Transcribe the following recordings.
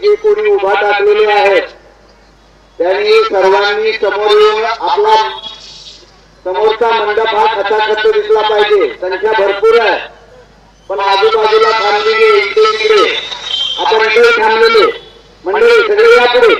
जे कोणी उभा टाकलेले आहेत त्यांनी सर्वांनी समोर येऊन आपला समोरचा मंडप हा खचाखच दिसला पाहिजे। संख्या भरपूर आहे पण आजूबाजूला थांबलेले इकडे तिकडे आपण इकडे थांबलेले मंडळी सगळे या पुढे,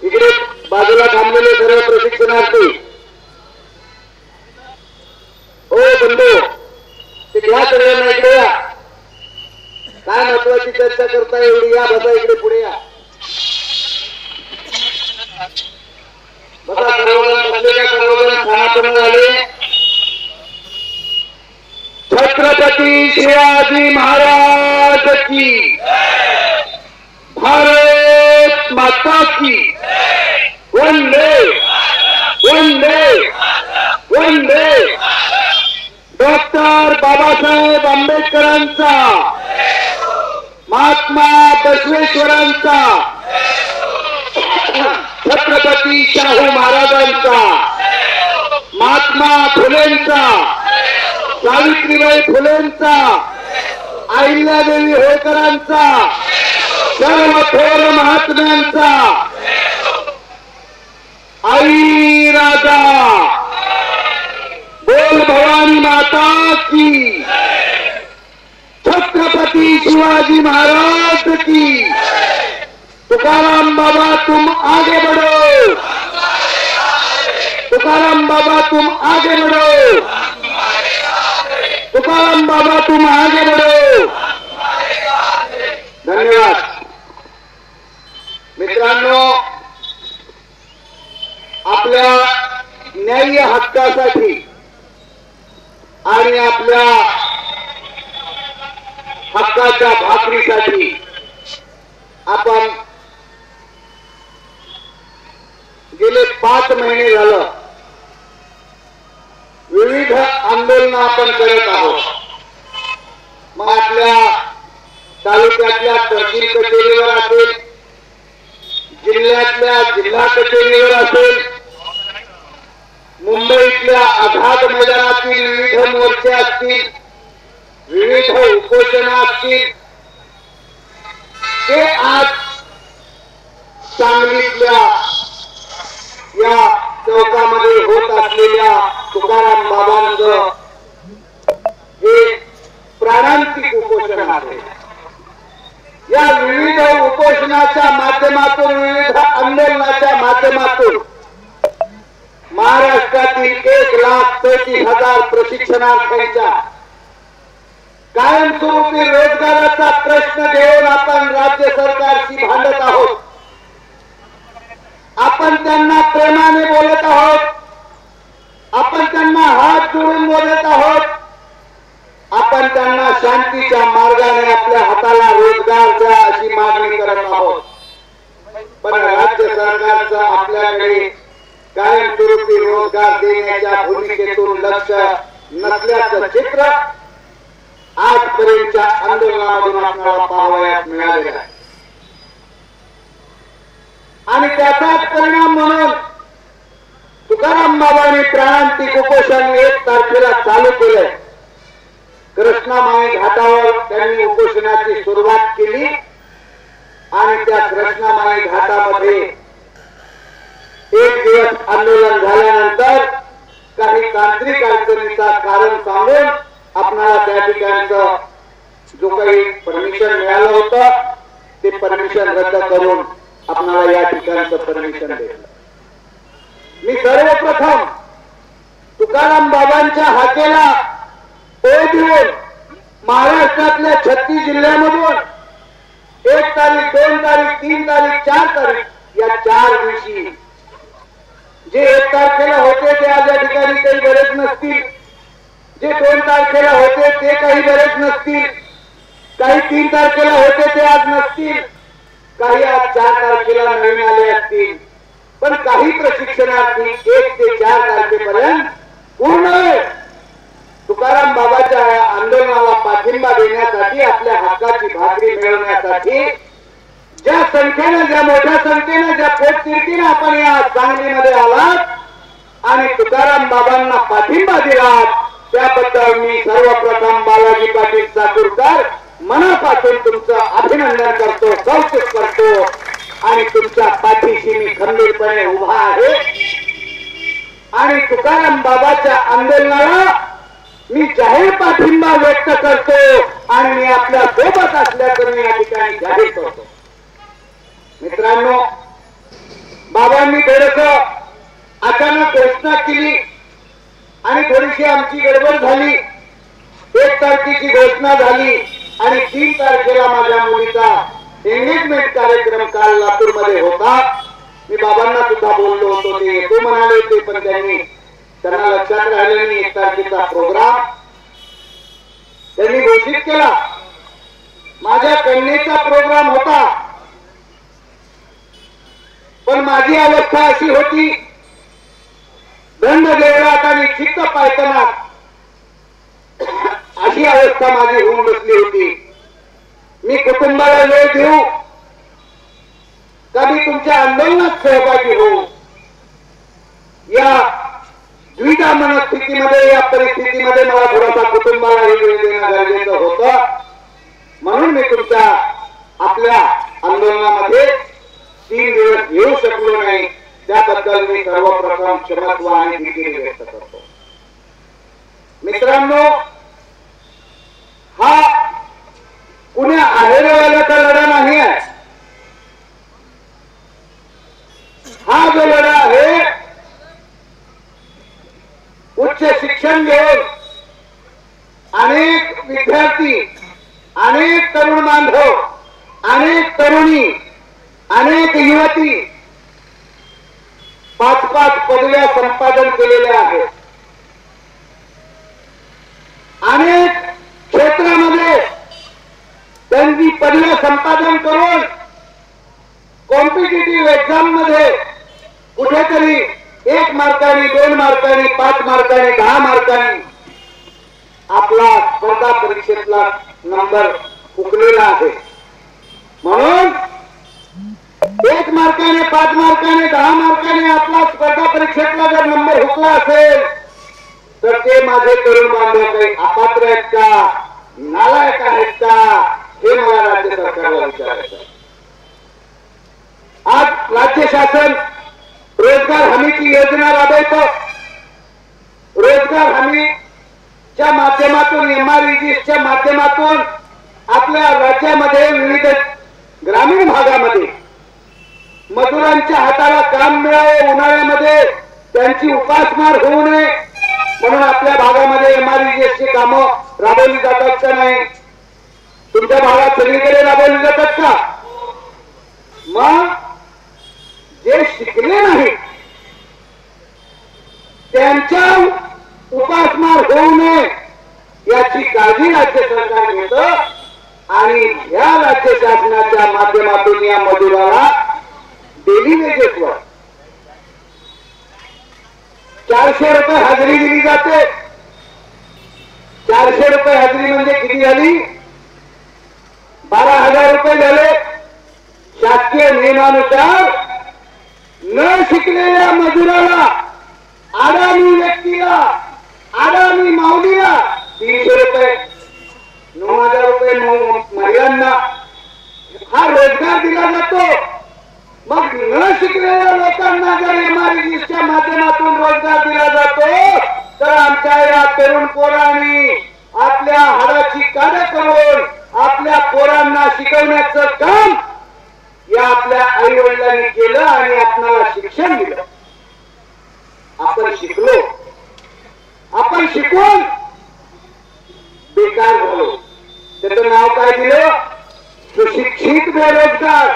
इकडे बाजूला थांबलेले सर्व प्रशिक्षणार्थी ओ बंधू ते घ्या सगळ्यांना इकडे या। काय महत्वाची चर्चा करता एवढी या बसा इकडे पुढे या बसा सर्वजण बसलेल्या सर्वजण खानापूर्ण झाले। छत्रपती शिवाजी महाराज की भारत माता की वंदे वंदे वंदे। डॉक्टर बाबासाहेब आंबेडकरांचा महात्मा बसवेश्वरांचा छत्रपती शाहू महाराजांचा महात्मा फुलेंचा सावित्रीबाई फुलेंचा अहिल्यादेवी होळकरांचा सर्व थोर महात्म्यांचा आई राजा बोल भवानी माता की छत्रपती शिवाजी महाराज की। तुकाराम बाबा तुम आगे बढ़ो, तुकाराम बाबा तुम आगे बढ़ो, तुकाराम बाबा तुम आगे बढ़ो। धन्यवाद मित्रांनो। आपल्या न्याय्य हक्कासाठी आणि आपल्या हक्काच्या भाकरीसाठी आपण गेले 5 महिने झालं विविध आंदोलन आपण करत आहोत। मग आपल्या तालुक्यातल्या तहसील कचेरीवर असेल, जिल्ह्यातल्या जिल्हा कचेरीवर असेल, मुंबईतल्या आझाद मैदानातील विविध मोर्चे असतील, विविध उपोषण असतील, ते आज सांगलीतल्या या चौकामध्ये होत असलेल्या तुकाराम बाबांचं हे प्राणांतिक उपोषण आहे। या विविध उपोषणाच्या माध्यमातून विविध आंदोलनाच्या माध्यमातून महाराष्ट्रातील 1,30,000 प्रशिक्षणार्थींच्या कायमस्वरूपी रोजगाराचा प्रश्न घेऊन आपण राज्य सरकारशी भांडत आहोत। आपण त्यांना प्रेमाने बोलत आहोत, आपण त्यांना हात जोडून बोलत आहोत, आपण त्यांना शांतीच्या मार्गाने आपल्या हाताला रोजगार द्या अशी मागणी करत आहोत। पण राज्य सरकारचं आपल्याकडे कायमस्वरूपी रोजगार देण्याच्या भूमिकेतून लक्ष नसल्याचं चित्र आजपर्यंतच्या आंदोलनामधून आपल्याला पाहावयास मिळालेलं आहे। आणि त्याचाच परिणाम म्हणून तुकाराम बाबांनी प्राणांतिक उपोषण 1 तारखेला चालू केलंय। कृष्णामाई घाटावर त्यांनी उपोषणाची सुरुवात केली आणि त्या कृष्णामाई घाटामध्ये 1 दिवस आंदोलन झाल्यानंतर काही तांत्रिक अडचणीचा कारण सांगून आपणाला त्या ठिकाणचं जो काही परमिशन मिळालं होतं ते परमिशन रद्द करून आपणाला या ठिकाणचं परमिशन दिलं। मी सर्वप्रथम तुकाराम बाबांच्या हाकेला ओ देऊन महाराष्ट्रातल्या 36 जिल्ह्यामधून 1 तारीख 2 तारीख 3 तारीख 4 तारीख या 4 दिवशी जे 1 तारखेला होते ते आज या ठिकाणी काही बरेच नसतील, जे 2 तारखेला होते ते काही बरेच नसतील, काही 3 तारखेला होते ते आज नसतील, काही आज 4 तारखेला नवीन आले असतील, पण काही प्रशिक्षणार्थी 1 ते 4 तारखेपर्यंत पूर्ण तुकाराम बाबाच्या आंदोलनाला पाठिंबा देण्यासाठी, आपल्या हक्काची भाकरी मिळवण्यासाठी ज्या संख्येने, ज्या मोठ्या संख्येने, ज्या पोटतिडकीने आपण या सांगलीमध्ये आलात आणि तुकाराम बाबांना पाठिंबा दिलात त्याबद्दल मी सर्वप्रथम बालाजी पाटील चाकूरकर मनापासून तुमचं अभिनंदन करतो, कौतुक करतो आणि तुमच्या पाठीशी मी खंबीरपणे उभा आहे आणि तुकाराम बाबाच्या आंदोलनाला मी जाहीर पाठिंबा व्यक्त करतो आणि मी आपल्या सोबत असल्याचं मी या ठिकाणी जाहीर करतो. मित्रांनो, बाबांनी थोडंसं अचानक घोषणा केली आणि थोडीशी आमची गडबड झाली. 1 तारखेची घोषणा झाली आणि 3 तारखेला माझ्या मुलीचा एंगेजमेंट कार्यक्रम काल लातूरमध्ये होता. मी बाबांना सुद्धा बोललो होतो, ते येतो म्हणाले होते, पण त्यांना लक्षात राहिलं नाही 1 तारखेचा प्रोग्राम त्यांनी घोषित केला. माझ्या कन्येचा प्रोग्राम होता, पण माझी अवस्था अशी होती, दंड देवळात आणि चित्त पायतनात अशी अवस्था माझी होऊन बसली होती. मी कुटुंबाला वेळ देऊ का मी तुमच्या आंदोलनात सहभागी होऊ, या द्विधा मनस्थितीमध्ये, या परिस्थितीमध्ये मला थोडासा कुटुंबालाही वेळ देणं गरजेचं होतं. म्हणून मी तुमच्या आपल्या आंदोलनामध्ये 3 दिवस येऊ शकलो नाही. त्याबद्दल मी सर्वप्रथम क्षमस्व आणि दिलगिरी व्यक्त करतो. मित्रांनो, हा कुण्या आहेरवाल्याचा लढा नाही आहे. हा जो लढा आहे, उच्च शिक्षण घेऊन अनेक विद्यार्थी, अनेक तरुण बांधव, अनेक तरुणी, अनेक युवती 5-5 पदव्या संपादन केलेल्या आहेत. अनेक क्षेत्रामध्ये त्यांची पदव्या संपादन करून कॉम्पिटिटिव्ह एक्झाम मध्ये कुठेतरी 1 मार्काने, 2 मार्काने, 5 मार्काने, 10 मार्काने आपला स्पर्धा परीक्षेतला नंबर हुकलेला आहे. म्हणून 1 मार्काने, 5 मार्काने, 10 मार्काने आपला स्पर्धा परीक्षेतला जर नंबर हुकला असेल तर ते माझे तरुण बांधव काही अपात्र आहेत का, नालायक आहेत का, हे मला राज्य सरकारला विचारायचं. आज राज्य शासन रोजगार हमीची योजना राबवतं. रोजगार हमीच्या माध्यमातून, MREGच्या माध्यमातून आपल्या राज्यामध्ये विविध ग्रामीण भागामध्ये मजुरांच्या हाताला काम मिळावं, उन्हाळ्यामध्ये त्यांची उपासमार होऊ नये म्हणून आपल्या भागामध्ये MREGची कामं राबवली जातात का नाही? तुमच्या भागात सगळीकडे राबवली जातात का? मग जे शिकले नाही त्यांच्या उपासमार होऊ नये याची काळजी राज्य सरकार घेतं आणि या राज्य शासनाच्या माध्यमातून या मजुराला डेली वेजेसवर 400 रुपये हजेरी दिली जाते. 400 रुपये हजेरी म्हणजे किती झाली? 12,000 रुपये झाले. शासकीय नियमानुसार न शिकलेल्या मजुराला, आडामी व्यक्तीला, आडामी माऊलीला 300 रुपये, 9,000 रुपये महिलांना हा रोजगार दिला जातो. मग न शिकलेल्या लोकांना जर MREGच्या माध्यमातून रोजगार दिला जातो तर आमच्या या तरुण पोरांनी आपल्या हाडाची काढ करून आपल्या पोरांना शिकवण्याचं काम या आपल्या आई वडिलांनी केलं आणि आपल्याला शिक्षण दिलं. आपण शिकलो, आपण शिकून बेकार झालो. त्याचं नाव काय दिलं? सुशिक्षित बेरोजगार.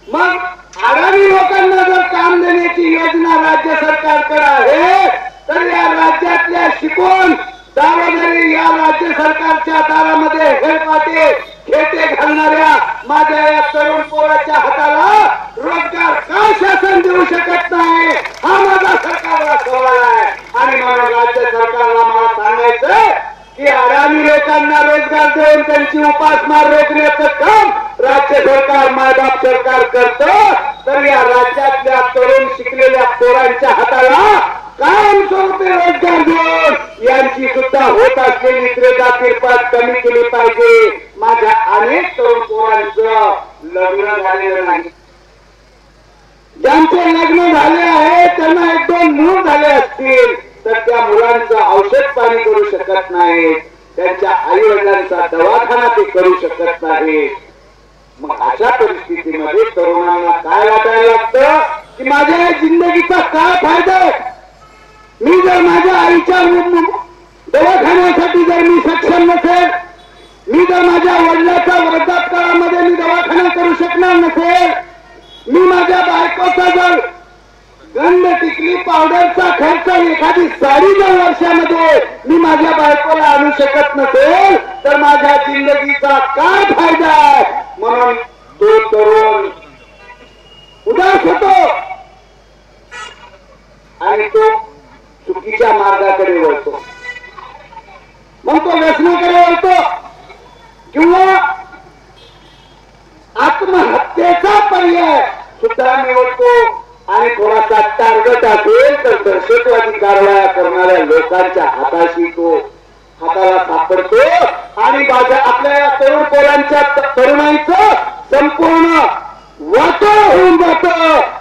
मग आगामी लोकांना जर काम देण्याची योजना राज्य सरकारकडे आहे तर या राज्यातल्या शिकून दारोदारी या राज्य सरकारच्या दारामध्ये हेलपाटे खेटे घालणाऱ्या माझ्या या तरुण पोराच्या हाताला रोजगार का शासन देऊ शकत नाही हा माझा सरकारला सवाल आहे. आणि म्हणून राज्य सरकारला मला सांगायचं की आगामी लोकांना रोजगार देऊन त्यांची उपासमार रोखण्याचं काम राज्य सरकार, मायबाप सरकार करतं, तर या राज्यातल्या तरुण शिकलेल्या पोरांच्या हाताला कायमस्वरूपी रोजगार देऊन यांची सुद्धा होत असलेली त्रेधा तिरपाट कमी केली पाहिजे. माझ्या अनेक तरुण पोरांचं लग्न झालेलं नाही. ज्यांचे लग्न झाले आहे त्यांना 1-2 मूल झाले असतील तर त्या मुलांचं औषध पाणी करू शकत नाही. त्यांच्या आई वडिलांचा दवाखाना ते करू शकत नाही. मग अशा परिस्थितीमध्ये तरुणांना काय वाटायला लागतं की माझ्या जिंदगीचा काय फायदा आहे. मी जर माझ्या आईच्या दवाखान्यासाठी जर मी सक्षम नसेल, मी जर माझ्या वडिलांच्या वृद्धापकाळामध्ये मी दवाखाना करू शकणार नसेल, मी माझ्या बायकोचा जर गंध टिकली पावडरचा खर्च एखादी साडी जर वर्षामध्ये मी माझ्या बायकोला आणू शकत नसेल तर माझ्या जिंदगीचा काय फायदा आहे. म्हणून तो तरुण उदास होतो आणि तो चुकीच्या मार्गाकडे वळतो. मग तो व्यसनाकडे वळतो किंवा आत्महत्येचा पर्याय सुद्धा निवडतो. आणि थोडासा टार्गेट असेल तर दहशतवादी कारवाया करणाऱ्या लोकांच्या हाताशी तो हाताला सापडतो आणि आपल्या तरुण पोरांच्या तरुणाईचं संपूर्ण वाटोळ होऊन जात.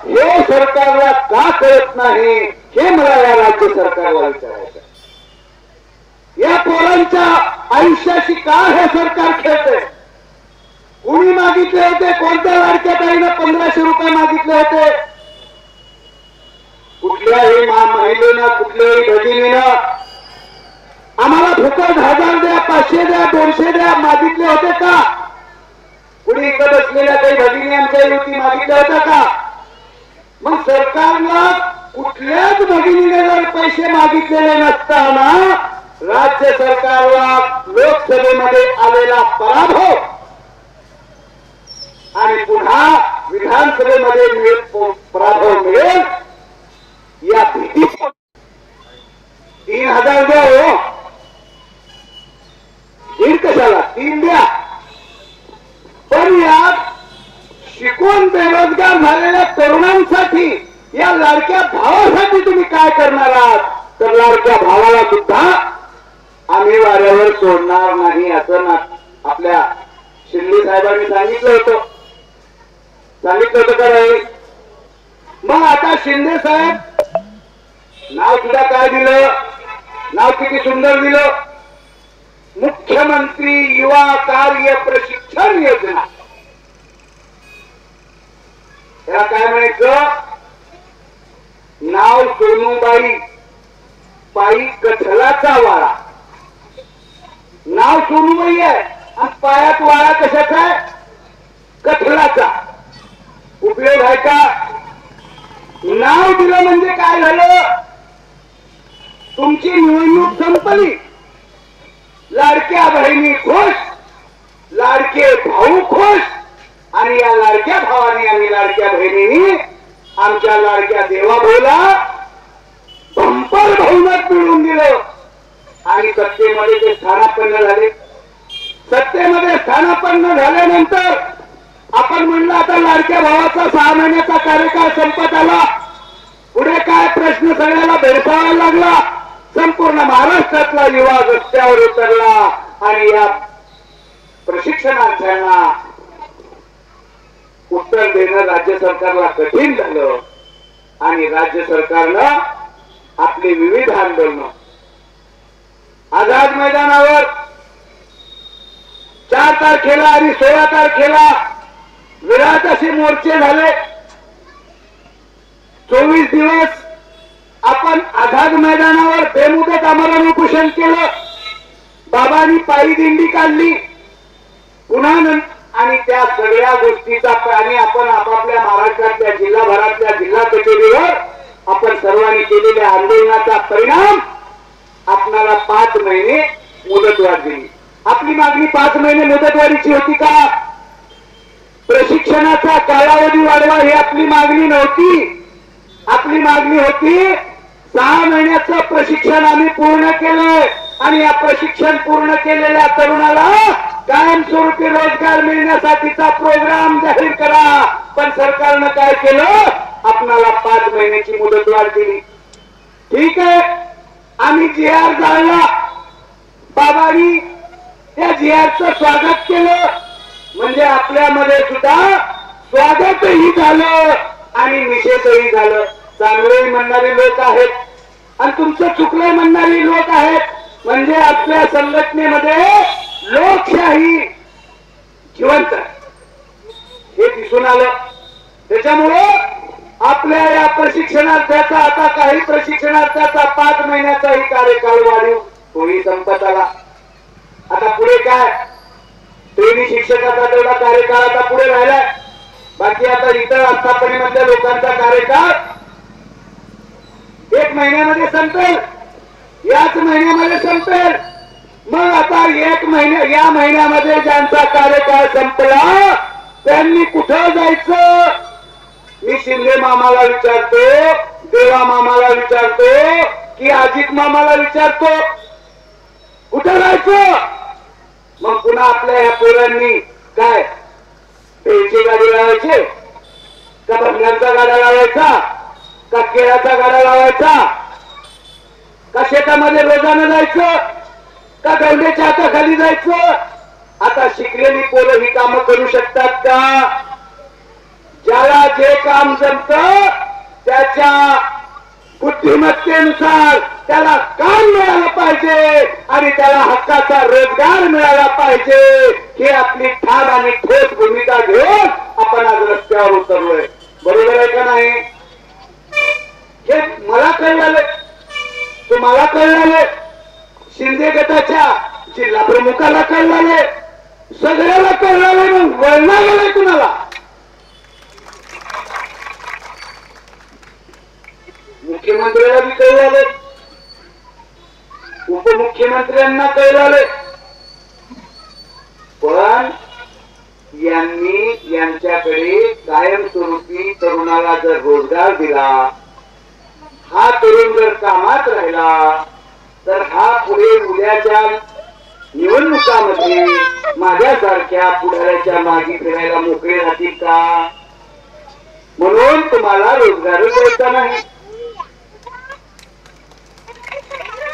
हे सरकारला का कळत नाही हे मला या राज्य सरकारला विचारायचं. या पोरांच्या आयुष्याशी का हे सरकार खेळते. कुणी मागितले होते, कोणत्या लाडक्या ताईनं 1500 रुपये मागितले होते. कुठल्याही महिलेनं कुठल्याही भगिनीनं आम्हाला फुकट 1000 द्या, 500 द्या, 200 द्या मागितले होते का. कुणी इकडे बसलेल्या काही भगिनी आमच्या युवती मागितल्या होत्या का. मग सरकारला कुठल्याच भगिनीने जर पैसे मागितलेले नसताना राज्य सरकारला लोकसभेमध्ये आलेला पराभव आणि पुन्हा विधानसभेमध्ये पराभव मिळेल या भीती. 3000 द्या हो, 1.5 कशाला 3 द्या. पण या शिकून बेरोजगार झालेल्या तरुणांसाठी या लाडक्या भावासाठी तुम्ही काय करणार आहात. तर लाडक्या भावाला सुद्धा आम्ही वाऱ्यावर सोडणार नाही असं आपल्या शिंदे साहेबांनी सांगितलं होतं का नाही. मग आता शिंदे साहेब नाव सुद्धा काय दिलं, नाव किती सुंदर दिलं, मुख्यमंत्री युवा कार्य प्रशिक्षण योजना. त्याला काय म्हणायचं, नाव सोनूबाई पायी कठलाचा वाळा. नाव सोनूबाई आहे आणि पायात वाळा कशाचा आहे, कठलाचा. उपयोग आहे का. नाव दिलं म्हणजे काय झालं, तुमची निवडणूक संपली. लाडक्या बहिणी खुश, लाडके भाऊ खुश आणि या लाडक्या भावाने आणि लाडक्या बहिणींनी आमच्या लाडक्या देवाभाऊला बंपर बहुमत मिळवून दिलं आणि सत्तेमध्ये ते स्थानापन्न झाले. सत्तेमध्ये स्थानापन्न झाल्यानंतर आपण म्हणलं आता लाडक्या भावाचा 6 महिन्याचा कार्यकाळ संपत आला. पुढे काय प्रश्न सगळ्याला भेडसावायला लागला. संपूर्ण महाराष्ट्रातला युवा रस्त्यावर उतरला आणि या प्रशिक्षणार्थ्यांना उत्तर देणं राज्य सरकारला कठीण झालं आणि राज्य सरकारनं आपली विविध आंदोलनं आझाद मैदानावर 4 तारखेला आणि 16 तारखेला विराट असे मोर्चे झाले. 24 दिवस आपण आझाद मैदानावर बेमुदत आमरण उपोषण केलं. बाबांनी पायी दिंडी काढली पुन्हा आणि त्या सगळ्या गोष्टीचा आणि आपण आपापल्या महाराष्ट्रातल्या जिल्हाभरातल्या जिल्हा कचेरीवर आपण सर्वांनी केलेल्या आंदोलनाचा परिणाम आपणाला 5 महिने मुदतवाढ दिली. आपली मागणी 5 महिने मुदतवाढीची होती का. प्रशिक्षणाचा कालावधी वाढवा ही आपली मागणी नव्हती. आपली मागणी होती 6 महिन्याचं प्रशिक्षण आम्ही पूर्ण केलंय आणि या प्रशिक्षण पूर्ण केलेल्या तरुणाला कायमस्वरूपी रोजगार मिळण्यासाठीचा प्रोग्राम जाहीर करा. पण सरकारनं काय केलं, आपणाला 5 महिन्याची मुदतवाढ दिली. ठीक आहे, आम्ही जी.आर. जाळला, बाबांनी त्या जी.आरचं स्वागत केलं, म्हणजे आपल्यामध्ये सुद्धा स्वागतही झालं आणि निषेधही झालं. चांगले म्हणणारी लोक आहेत आणि तुमचं चुकलंय म्हणणारी लोक आहेत. म्हणजे आपल्या संघटनेमध्ये लोकशाही जिवंत हे दिसून आलं. त्याच्यामुळे आपल्या या प्रशिक्षणार्थ्याचा, आता काही प्रशिक्षणार्थ्याचा 5 महिन्याचाही कार्यकाळ वाढीव तोही संपत आला. आता पुढे काय, ट्रेनी शिक्षकाचा तेवढा कार्यकाळ आता पुढे राहिलाय. बाकी आता इतर आस्थापनेमधल्या लोकांचा कार्यकाळ 1 महिन्यामध्ये संपेल, याच महिन्यामध्ये संपेल. मग आता 1 महिन्या, या महिन्यामध्ये ज्यांचा कार्यकाळ संपला त्यांनी कुठं जायचं? मी शिंदे मामाला विचारतो, देवा मामाला विचारतो की अजित मामाला विचारतो, कुठं जायचं? मग पुन्हा आपल्या ह्या पोरांनी काय पेची गाडी लावायची का, भंगारचा गाडा लावायचा का, केळाचा गाडा लावायचा का, शेतामध्ये रोजानं जायचं का, गवंड्याच्या हाताखाली जायचं? आता शिकलेली पोरं ही कामं करू शकतात का? ज्याला जे काम जमत त्याच्या बुद्धिमत्तेनुसार त्याला काम मिळालं पाहिजे आणि त्याला हक्काचा रोजगार मिळाला पाहिजे. ही आपली ठाम आणि ठोस भूमिका घेऊन आपण आज रस्त्यावर उतरलोय. बरोबर आहे का नाही? हे मला कळलं, तुम्हाला कळलं, शिंदे गटाच्या जिल्हा प्रमुखाला कळलं, सगळ्याला कळलं. मग वळणार गेलंय कुणाला? मुख्यमंत्र्याला बी कळलं, उपमुख्यमंत्र्यांना कळलं, पण यांनी यांच्याकडे कायमस्वरूपी तरुणाला जर रोजगार दिला, हा तरुण जर कामात राहिला, तर हा पुढे उद्याच्या निवडणुकामध्ये माझ्यासारख्या पुढाऱ्याच्या मागे फिरायला मोकळे राहतील का? म्हणून तुम्हाला रोजगार द्यायचा नाही.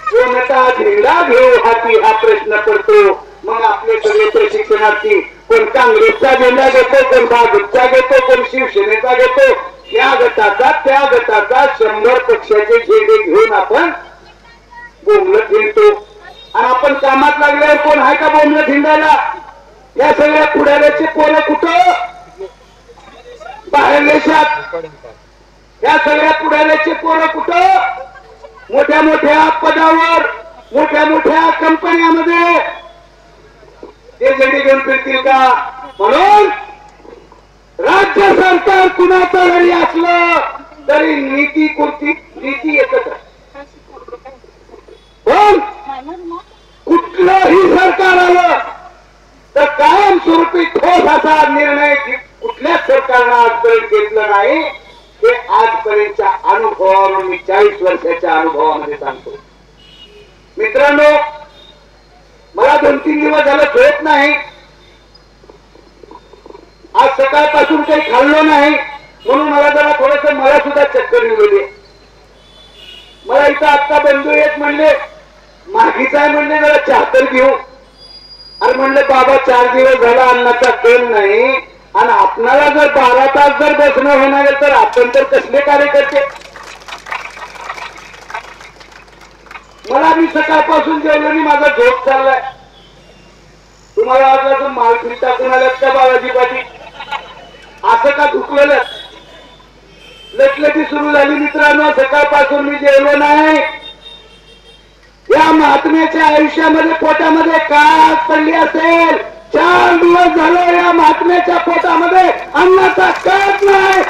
कोणता झेंडा घेऊ हाती हा प्रश्न पडतो. मग आपले सगळे प्रशिक्षणार्थी कोण काँग्रेसचा झेंडा घेतो, कोण भाजपचा घेतो, कोण शिवसेनेचा घेतो. त्या गटाचा 100 पक्षाचे झेंडे घेऊन आपण बोंबलत हिंडतो. आणि आपण कामात लागल्यावर कोण आहे का बोंबलत हिंडायला? या सगळ्या पुढाऱ्याचे पोरं कुठं? बाहेर देशात. या सगळ्या पुढाऱ्याचे पोरं कुठं? मोठ्या मोठ्या पदावर, मोठ्या मोठ्या कंपन्यामध्ये ते झेंडे घेऊन फिरतील का? म्हणून राज्य सरकार कुणाचं जरी असलं तरी नीती कोणती? नीती एकच आहे. पण कुठलंही सरकार आलं तर कायमस्वरूपी ठोस असा निर्णय कुठल्याच सरकारनं आजपर्यंत घेतला नाही. हे आजपर्यंतच्या अनुभवावरून मी 40 वर्षाच्या अनुभवामध्ये सांगतो. मित्रांनो, मला 2-3 दिवस झालं झोप नाही. आज सकाळपासून काही खाल्लो नाही, म्हणून मला जरा थोडस, मला सुद्धा चक्कर येऊ. मला इथं आत्ता बंधू एक म्हणले, मागीचा आहे म्हणले, जरा चहा तर घेऊ. अरे म्हणलं बाबा, 4 दिवस झाला अन्नाचा कण नाही आणि आपणाला जर 12 तास जर बसणं होणार तर आपण तर कसले कार्यकर्ते? मला मी सकाळपासून जेवलो आणि माझा झोप चाललाय. तुम्हाला वाटलं मालखी टाकून आल्यात का बाबाजी पाटील? असं का झुकलेलं? लटलटी सुरू झाली. मित्रांनो, सकाळपासून मी जेवलो नाही. या महात्म्याच्या आयुष्यामध्ये पोटामध्ये काय पडली असेल? 4 दिवस झालं या महात्म्याच्या पोटामध्ये अन्नाचा कट नाही.